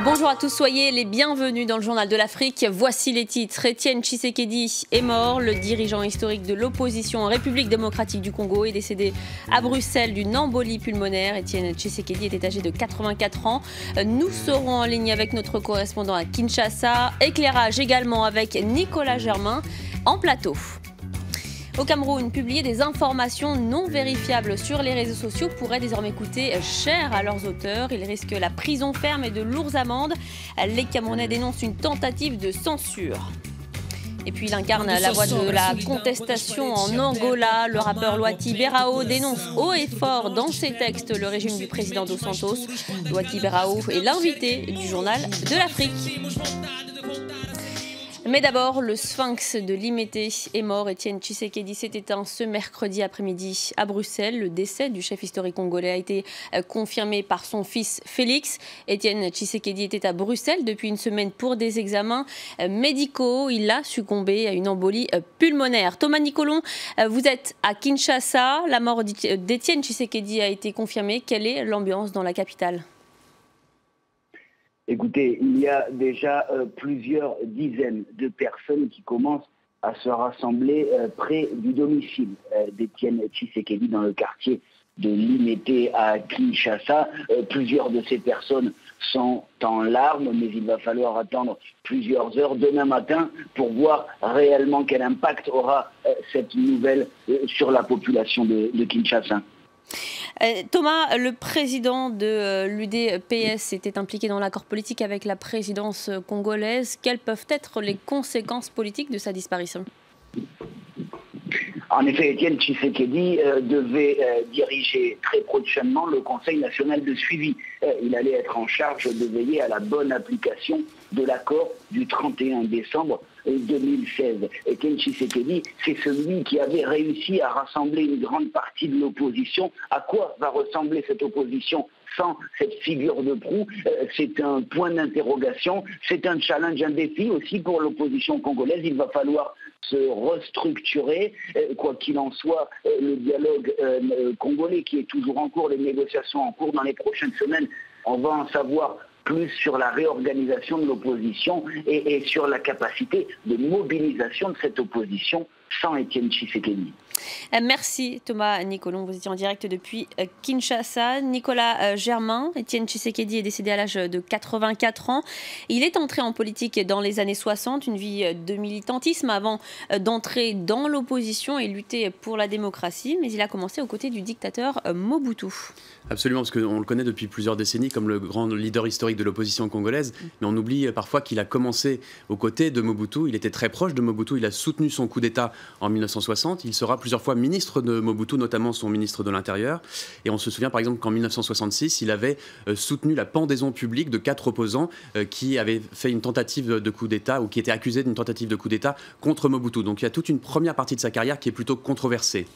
Bonjour à tous, soyez les bienvenus dans le Journal de l'Afrique. Voici les titres. Étienne Tshisekedi est mort. Le dirigeant historique de l'opposition en République démocratique du Congo est décédé à Bruxelles d'une embolie pulmonaire. Étienne Tshisekedi était âgé de 84 ans. Nous serons en ligne avec notre correspondant à Kinshasa. Éclairage également avec Nicolas Germain en plateau. Au Cameroun, publier des informations non vérifiables sur les réseaux sociaux pourrait désormais coûter cher à leurs auteurs. Ils risquent la prison ferme et de lourdes amendes. Les Camerounais dénoncent une tentative de censure. Et puis il incarne la voix de la contestation en Angola. Le rappeur Luati Berrao dénonce haut et fort dans ses textes le régime du président Dos Santos. Luati Berrao est l'invité du Journal de l'Afrique. Mais d'abord, le sphinx de Limété est mort. Étienne Tshisekedi s'est éteint ce mercredi après-midi à Bruxelles. Le décès du chef historique congolais a été confirmé par son fils Félix. Étienne Tshisekedi était à Bruxelles depuis une semaine pour des examens médicaux. Il a succombé à une embolie pulmonaire. Thomas Nicolon, vous êtes à Kinshasa. La mort d'Étienne Tshisekedi a été confirmée. Quelle est l'ambiance dans la capitale ? Écoutez, il y a déjà plusieurs dizaines de personnes qui commencent à se rassembler près du domicile d'Étienne Tshisekedi dans le quartier de Limété à Kinshasa. Plusieurs de ces personnes sont en larmes, mais il va falloir attendre plusieurs heures demain matin pour voir réellement quel impact aura cette nouvelle sur la population de Kinshasa. Thomas, le président de l'UDPS était impliqué dans l'accord politique avec la présidence congolaise. Quelles peuvent être les conséquences politiques de sa disparition ? En effet, Étienne Tshisekedi devait diriger très prochainement le Conseil national de suivi. Il allait être en charge de veiller à la bonne application de l'accord du 31 décembre 2016. Étienne Tshisekedi, c'est celui qui avait réussi à rassembler une grande partie de l'opposition. À quoi va ressembler cette opposition sans cette figure de proue? C'est un point d'interrogation, c'est un challenge, un défi aussi pour l'opposition congolaise. Il va falloir se restructurer. Quoi qu'il en soit, le dialogue congolais qui est toujours en cours, les négociations en cours dans les prochaines semaines, on va en savoir plus sur la réorganisation de l'opposition et sur la capacité de mobilisation de cette opposition sans Étienne Tshisekedi. Merci Thomas Nicolon, vous étiez en direct depuis Kinshasa. Nicolas Germain, Étienne Tshisekedi est décédé à l'âge de 84 ans. Il est entré en politique dans les années 60, une vie de militantisme avant d'entrer dans l'opposition et lutter pour la démocratie. Mais il a commencé aux côtés du dictateur Mobutu. Absolument, parce qu'on le connaît depuis plusieurs décennies comme le grand leader historique de l'opposition congolaise. Mais on oublie parfois qu'il a commencé aux côtés de Mobutu. Il était très proche de Mobutu. Il a soutenu son coup d'État en 1960. Il sera plusieurs fois ministre de Mobutu, notamment son ministre de l'Intérieur. Et on se souvient par exemple qu'en 1966, il avait soutenu la pendaison publique de 4 opposants qui avaient fait une tentative de coup d'État ou qui étaient accusés d'une tentative de coup d'État contre Mobutu. Donc il y a toute une première partie de sa carrière qui est plutôt controversée.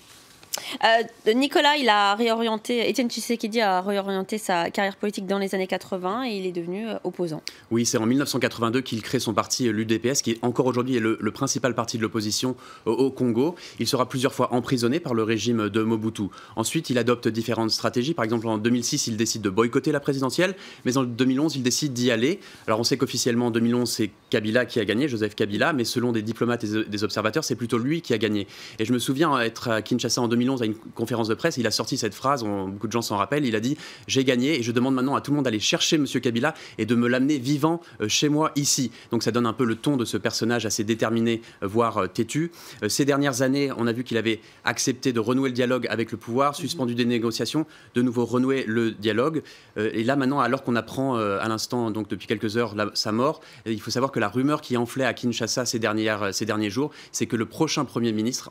Nicolas, Étienne Tshisekedi a réorienté sa carrière politique dans les années 80 et il est devenu opposant. Oui, c'est en 1982 qu'il crée son parti, l'UDPS, qui encore aujourd'hui est le principal parti de l'opposition au Congo. Il sera plusieurs fois emprisonné par le régime de Mobutu. Ensuite, il adopte différentes stratégies. Par exemple, en 2006, il décide de boycotter la présidentielle, mais en 2011, il décide d'y aller. Alors, on sait qu'officiellement, en 2011, c'est Kabila qui a gagné, Joseph Kabila, mais selon des diplomates et des observateurs, c'est plutôt lui qui a gagné. Et je me souviens être à Kinshasa en 2011 à une conférence de presse, il a sorti cette phrase, beaucoup de gens s'en rappellent, il a dit « J'ai gagné et je demande maintenant à tout le monde d'aller chercher M. Kabila et de me l'amener vivant chez moi ici ». Donc ça donne un peu le ton de ce personnage assez déterminé, voire têtu. Ces dernières années, on a vu qu'il avait accepté de renouer le dialogue avec le pouvoir, suspendu des négociations, de nouveau renouer le dialogue. Et là maintenant, alors qu'on apprend à l'instant, donc depuis quelques heures, sa mort, il faut savoir que la rumeur qui enflait à Kinshasa ces derniers jours, c'est que le prochain Premier ministre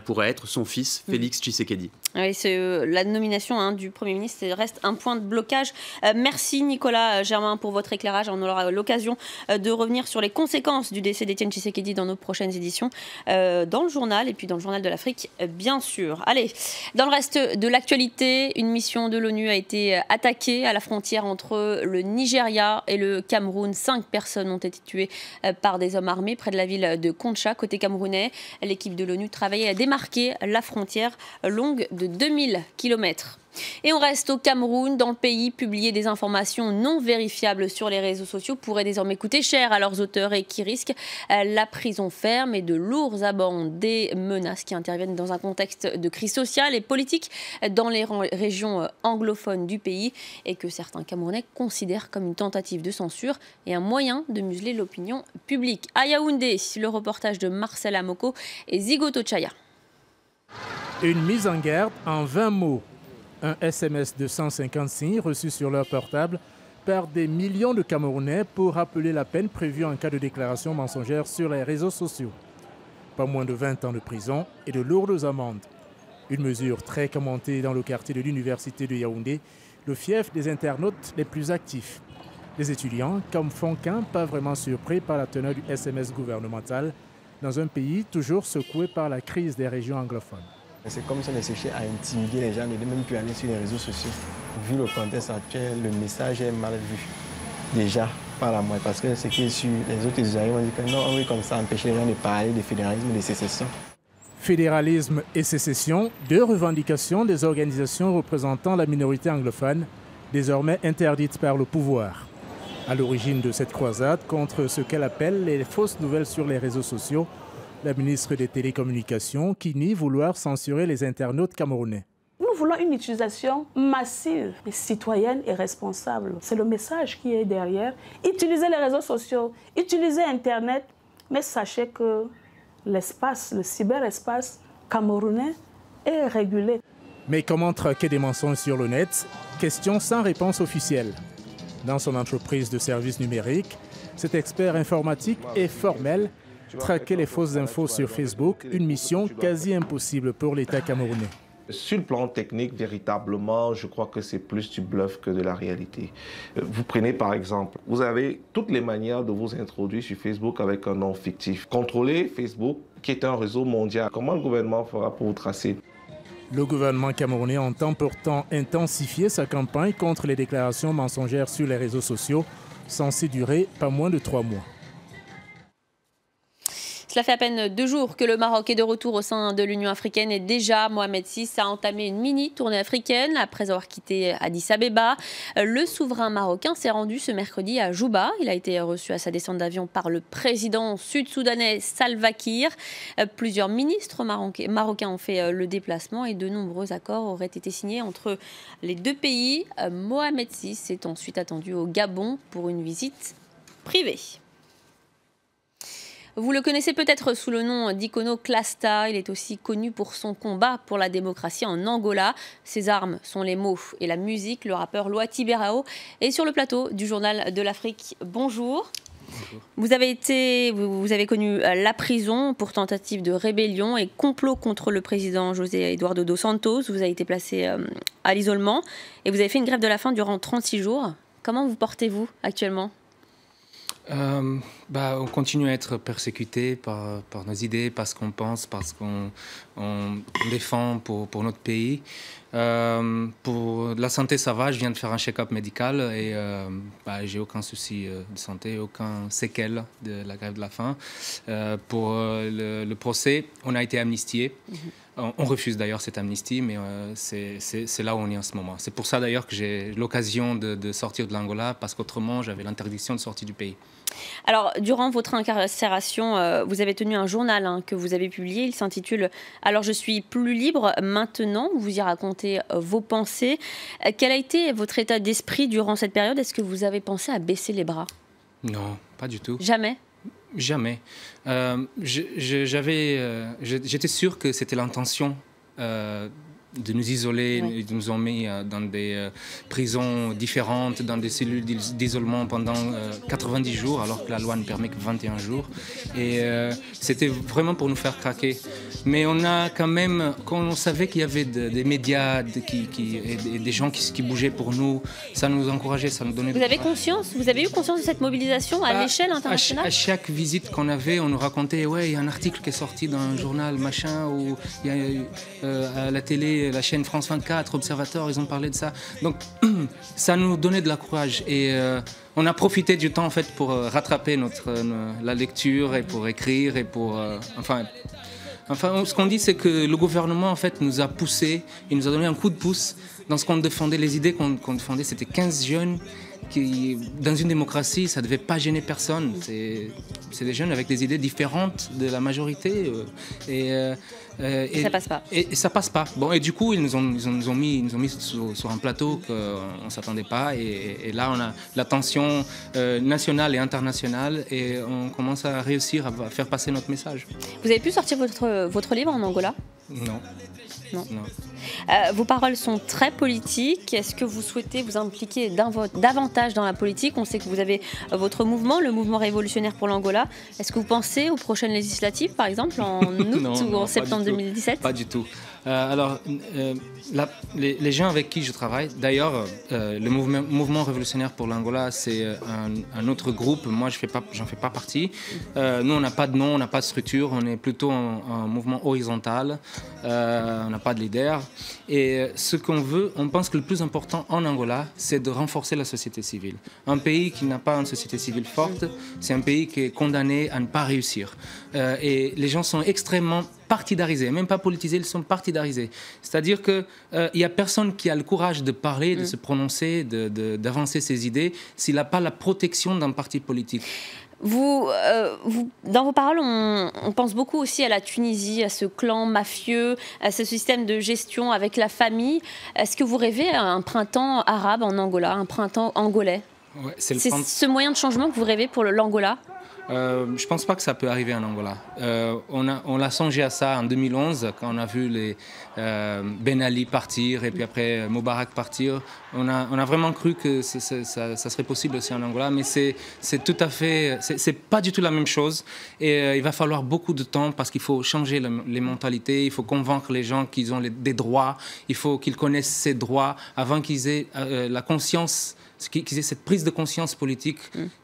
pourrait être son fils, Félix Tshisekedi. Oui, la nomination du Premier ministre reste un point de blocage. Merci Nicolas Germain pour votre éclairage. On aura l'occasion de revenir sur les conséquences du décès d'Étienne Tshisekedi dans nos prochaines éditions, dans le journal et puis dans le Journal de l'Afrique, bien sûr. Allez, dans le reste de l'actualité, une mission de l'ONU a été attaquée à la frontière entre le Nigeria et le Cameroun. 5 personnes ont été tuées par des hommes armés près de la ville de Koncha. Côté camerounais, l'équipe de l'ONU travaillait à démarquer la frontière longue de 2000 km. Et on reste au Cameroun. Dans le pays, publier des informations non vérifiables sur les réseaux sociaux pourrait désormais coûter cher à leurs auteurs et qui risquent la prison ferme et de lourdes amendes. Des menaces qui interviennent dans un contexte de crise sociale et politique dans les régions anglophones du pays et que certains Camerounais considèrent comme une tentative de censure et un moyen de museler l'opinion publique. À Yaoundé, le reportage de Marcel Amoko et Zigoto Chaya. Une mise en garde en 20 mots. Un SMS de 150 signes reçu sur leur portable par des millions de Camerounais pour rappeler la peine prévue en cas de déclaration mensongère sur les réseaux sociaux. Pas moins de 20 ans de prison et de lourdes amendes. Une mesure très commentée dans le quartier de l'université de Yaoundé, le fief des internautes les plus actifs. Les étudiants, comme Fonquin, pas vraiment surpris par la teneur du SMS gouvernemental dans un pays toujours secoué par la crise des régions anglophones. C'est comme si on cherchait à intimider les gens, de ne même plus aller sur les réseaux sociaux. Vu le contexte actuel, le message est mal vu. Déjà, par la moitié, parce que ce qui est sur les autres usuaires, on dit que non, oui, comme ça, empêcher les gens de parler de fédéralisme et de sécession. Fédéralisme et sécession, deux revendications des organisations représentant la minorité anglophone, désormais interdites par le pouvoir. À l'origine de cette croisade contre ce qu'elle appelle les fausses nouvelles sur les réseaux sociaux, la ministre des Télécommunications qui nie vouloir censurer les internautes camerounais. Nous voulons une utilisation massive, citoyenne et responsable. C'est le message qui est derrière. Utilisez les réseaux sociaux, utilisez Internet, mais sachez que l'espace, le cyberespace camerounais est régulé. Mais comment traquer des mensonges sur le net? Question sans réponse officielle. Dans son entreprise de services numériques, cet expert informatique est formel. Traquer les fausses infos sur Facebook, une mission quasi impossible pour l'État camerounais. Sur le plan technique, véritablement, je crois que c'est plus du bluff que de la réalité. Vous prenez par exemple, vous avez toutes les manières de vous introduire sur Facebook avec un nom fictif. Contrôlez Facebook, qui est un réseau mondial. Comment le gouvernement fera pour vous tracer? Le gouvernement camerounais entend pourtant intensifier sa campagne contre les déclarations mensongères sur les réseaux sociaux, censées durer pas moins de 3 mois. Cela fait à peine 2 jours que le Maroc est de retour au sein de l'Union africaine et déjà Mohamed VI a entamé une mini-tournée africaine après avoir quitté Addis Abeba. Le souverain marocain s'est rendu ce mercredi à Djouba. Il a été reçu à sa descente d'avion par le président sud-soudanais Salva Kiir. Plusieurs ministres marocains ont fait le déplacement et de nombreux accords auraient été signés entre les deux pays. Mohamed VI est ensuite attendu au Gabon pour une visite privée. Vous le connaissez peut-être sous le nom d'Iconoclasta. Il est aussi connu pour son combat pour la démocratie en Angola. Ses armes sont les mots et la musique. Le rappeur Loati Berao est sur le plateau du Journal de l'Afrique. Bonjour. Bonjour. Vous avez connu la prison pour tentative de rébellion et complot contre le président José Eduardo dos Santos. Vous avez été placé à l'isolement et vous avez fait une grève de la faim durant 36 jours. Comment vous portez-vous actuellement ? On continue à être persécuté par nos idées, parce qu'on pense, parce qu'on défend pour notre pays. Pour la santé, ça va. Je viens de faire un check-up médical et j'ai aucun souci de santé, aucun séquelle de la grève de la faim. Pour le procès, on a été amnistié. On refuse d'ailleurs cette amnistie, mais c'est là où on est en ce moment. C'est pour ça d'ailleurs que j'ai l'occasion de sortir de l'Angola, parce qu'autrement j'avais l'interdiction de sortir du pays. Alors, durant votre incarcération, vous avez tenu un journal que vous avez publié. Il s'intitule « Alors je suis plus libre maintenant ». Vous y racontez vos pensées. Quel a été votre état d'esprit durant cette période? Est-ce que vous avez pensé à baisser les bras? Non, pas du tout. Jamais? Jamais. J'étais sûr que c'était l'intention de nous isoler. Oui. Ils nous ont mis dans des prisons différentes, dans des cellules d'isolement pendant 90 jours, alors que la loi ne permet que 21 jours. Et c'était vraiment pour nous faire craquer. Mais on a quand même, quand on savait qu'il y avait des médias et des gens qui bougeaient pour nous, ça nous encourageait, ça nous donnait... Vous avez eu conscience de cette mobilisation à l'échelle internationale? À chaque visite qu'on avait, on nous racontait, ouais, il y a un article qui est sorti dans un journal, machin, ou il y a à la télé, la chaîne France 24, Observateur, ils ont parlé de ça. Donc, ça nous donnait de la courage. Et on a profité du temps, en fait, pour rattraper la lecture et pour écrire et pour... Enfin, ce qu'on dit, c'est que le gouvernement, en fait, nous a poussé, il nous a donné un coup de pouce dans ce qu'on défendait. Les idées qu'on défendait, c'était 15 jeunes qui, dans une démocratie, ça ne devait pas gêner personne. C'est des jeunes avec des idées différentes de la majorité. Et ça passe pas. Et ça passe pas. Bon, et du coup, ils nous ont mis sur un plateau qu'on ne s'attendait pas. Et là, on a la tension nationale et internationale et on commence à réussir à faire passer notre message. Vous avez pu sortir votre livre en Angola ? Non. Non. Vos paroles sont très politiques. Est-ce que vous souhaitez vous impliquer davantage dans la politique ? On sait que vous avez votre mouvement, le mouvement révolutionnaire pour l'Angola. Est-ce que vous pensez aux prochaines législatives, par exemple, en août ou en septembre 2017 ? Pas du tout. Alors, les gens avec qui je travaille, d'ailleurs, le mouvement révolutionnaire pour l'Angola, c'est un autre groupe. Moi, j'en fais pas partie. Nous, on n'a pas de nom, on n'a pas de structure. On est plutôt un mouvement horizontal. On n'a pas de leader. Et ce qu'on veut, on pense que le plus important en Angola, c'est de renforcer la société civile. Un pays qui n'a pas une société civile forte, c'est un pays qui est condamné à ne pas réussir. Et les gens sont extrêmement partidarisés, même pas politisés, ils sont partidarisés. C'est-à-dire qu'il n'y a personne qui a le courage de parler, de se prononcer, d'avancer ses idées, s'il n'a pas la protection d'un parti politique. Dans vos paroles, on pense beaucoup aussi à la Tunisie, à ce clan mafieux, à ce système de gestion avec la famille. Est-ce que vous rêvez à un printemps arabe en Angola, un printemps angolais ? Ouais, c'est ce moyen de changement que vous rêvez pour l'Angola ? Je ne pense pas que ça peut arriver en Angola. On a songé à ça en 2011, quand on a vu les Ben Ali partir et puis après Moubarak partir. On a vraiment cru que ça serait possible aussi en Angola, mais c'est pas du tout la même chose. Et il va falloir beaucoup de temps parce qu'il faut changer les mentalités, il faut convaincre les gens qu'ils ont des droits, il faut qu'ils connaissent ces droits avant qu'ils aient la conscience, qu'ils aient cette prise de conscience politique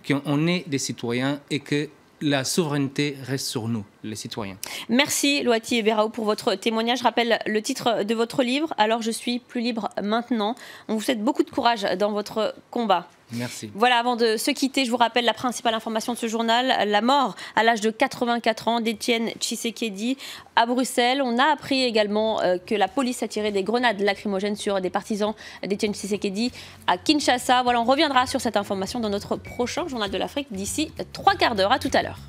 qu'on est des citoyens et que la souveraineté reste sur nous, les citoyens. Merci Loati Eberaou pour votre témoignage. Je rappelle le titre de votre livre, « Alors je suis plus libre maintenant ». On vous souhaite beaucoup de courage dans votre combat. Merci. Voilà, avant de se quitter, je vous rappelle la principale information de ce journal, la mort à l'âge de 84 ans d'Étienne Tshisekedi à Bruxelles. On a appris également que la police a tiré des grenades lacrymogènes sur des partisans d'Étienne Tshisekedi à Kinshasa. Voilà, on reviendra sur cette information dans notre prochain Journal de l'Afrique d'ici 3 quarts d'heure. À tout à l'heure.